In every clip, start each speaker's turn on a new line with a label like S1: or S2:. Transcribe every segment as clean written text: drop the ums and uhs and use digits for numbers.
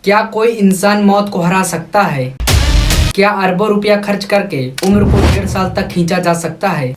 S1: क्या कोई इंसान मौत को हरा सकता है? क्या अरबों रुपया खर्च करके उम्र को 1.5 साल तक खींचा जा सकता है?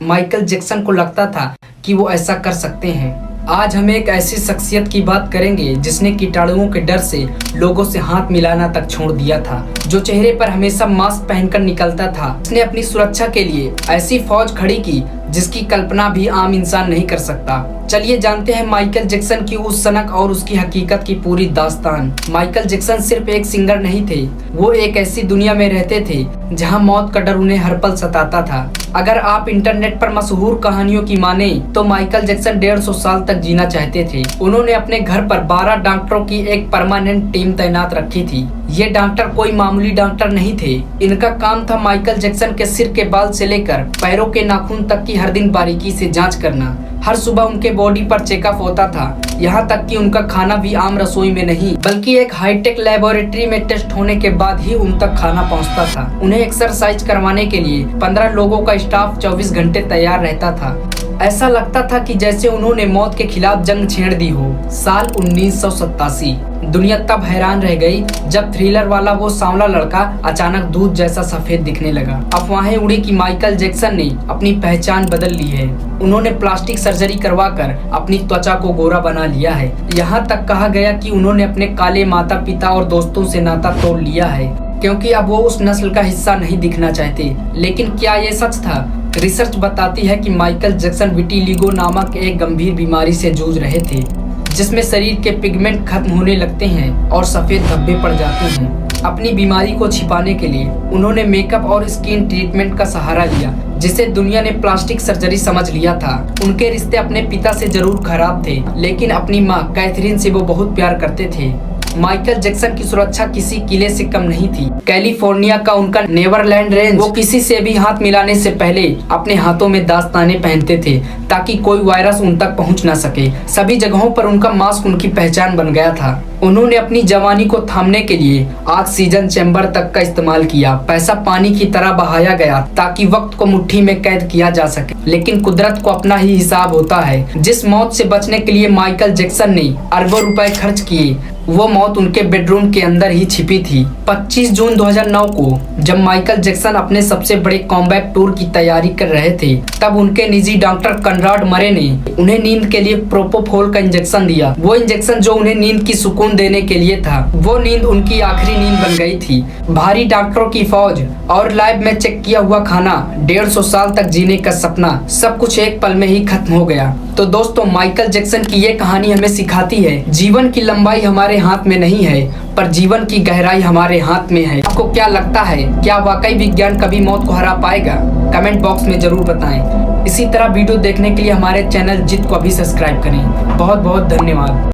S1: माइकल जैक्सन को लगता था कि वो ऐसा कर सकते हैं। आज हम एक ऐसी शख्सियत की बात करेंगे जिसने कीटाणुओं के डर से लोगों से हाथ मिलाना तक छोड़ दिया था, जो चेहरे पर हमेशा मास्क पहनकर निकलता था। उसने अपनी सुरक्षा के लिए ऐसी फौज खड़ी की जिसकी कल्पना भी आम इंसान नहीं कर सकता। चलिए जानते हैं माइकल जैक्सन की उस सनक और उसकी हकीकत की पूरी दास्तान। माइकल जैक्सन सिर्फ एक सिंगर नहीं थे, वो एक ऐसी दुनिया में रहते थे जहां मौत का डर उन्हें हर पल सताता था। अगर आप इंटरनेट पर मशहूर कहानियों की माने तो माइकल जैक्सन 150 साल तक जीना चाहते थे। उन्होंने अपने घर पर 12 डॉक्टरों की एक परमानेंट टीम तैनात रखी थी। ये डॉक्टर कोई मामूली डॉक्टर नहीं थे। इनका काम था माइकल जैक्सन के सिर के बाल से लेकर पैरों के नाखून तक की हर दिन बारीकी से जांच करना। हर सुबह उनके बॉडी पर चेकअप होता था, यहाँ तक कि उनका खाना भी आम रसोई में नहीं बल्कि एक हाईटेक लेबोरेटरी में टेस्ट होने के बाद ही उन तक खाना पहुँचता था। उन्हें एक्सरसाइज करवाने के लिए 15 लोगों का स्टाफ 24 घंटे तैयार रहता था। ऐसा लगता था कि जैसे उन्होंने मौत के खिलाफ जंग छेड़ दी हो। साल 1987। दुनिया तब हैरान रह गई जब थ्रिलर वाला वो सांवला लड़का अचानक दूध जैसा सफेद दिखने लगा। अफवाहें उड़ी कि माइकल जैक्सन ने अपनी पहचान बदल ली है। उन्होंने प्लास्टिक सर्जरी करवाकर अपनी त्वचा को गोरा बना लिया है। यहाँ तक कहा गया कि उन्होंने अपने काले माता पिता और दोस्तों से नाता तोड़ लिया है क्योंकि अब वो उस नस्ल का हिस्सा नहीं दिखना चाहते। लेकिन क्या ये सच था? रिसर्च बताती है कि माइकल जैक्सन विटिलिगो नामक एक गंभीर बीमारी से जूझ रहे थे, जिसमें शरीर के पिगमेंट खत्म होने लगते हैं और सफेद धब्बे पड़ जाते हैं। अपनी बीमारी को छिपाने के लिए उन्होंने मेकअप और स्किन ट्रीटमेंट का सहारा लिया, जिसे दुनिया ने प्लास्टिक सर्जरी समझ लिया था। उनके रिश्ते अपने पिता से जरूर खराब थे, लेकिन अपनी माँ कैथरीन से वो बहुत प्यार करते थे। माइकल जैक्सन की सुरक्षा किसी किले से कम नहीं थी। कैलिफोर्निया का उनका नेवरलैंड रेंज, वो किसी से भी हाथ मिलाने से पहले अपने हाथों में दास्ताने पहनते थे ताकि कोई वायरस उन तक पहुंच न सके। सभी जगहों पर उनका मास्क उनकी पहचान बन गया था। उन्होंने अपनी जवानी को थामने के लिए ऑक्सीजन चैम्बर तक का इस्तेमाल किया। पैसा पानी की तरह बहाया गया ताकि वक्त को मुट्ठी में कैद किया जा सके। लेकिन कुदरत को अपना ही हिसाब होता है। जिस मौत से बचने के लिए माइकल जैक्सन ने अरबों रुपए खर्च किए, वो मौत उनके बेडरूम के अंदर ही छिपी थी। 25 जून 2009 को जब माइकल जैक्सन अपने सबसे बड़े कॉम्बैट टूर की तैयारी कर रहे थे, तब उनके निजी डॉक्टर कनराड मरे ने उन्हें नींद के लिए प्रोपोफोल का इंजेक्शन दिया। वो इंजेक्शन जो उन्हें नींद की सुकून देने के लिए था, वो नींद उनकी आखिरी नींद बन गई थी। भारी डॉक्टरों की फौज और लैब में चेक किया हुआ खाना, 150 साल तक जीने का सपना, सब कुछ एक पल में ही खत्म हो गया। तो दोस्तों, माइकल जैक्सन की ये कहानी हमें सिखाती है, जीवन की लंबाई हमारे हाथ में नहीं है, पर जीवन की गहराई हमारे हाथ में है। आपको क्या लगता है, क्या वाकई विज्ञान कभी मौत को हरा पाएगा? कमेंट बॉक्स में जरूर बताएं। इसी तरह वीडियो देखने के लिए हमारे चैनल जित को अभी सब्सक्राइब करें। बहुत बहुत धन्यवाद।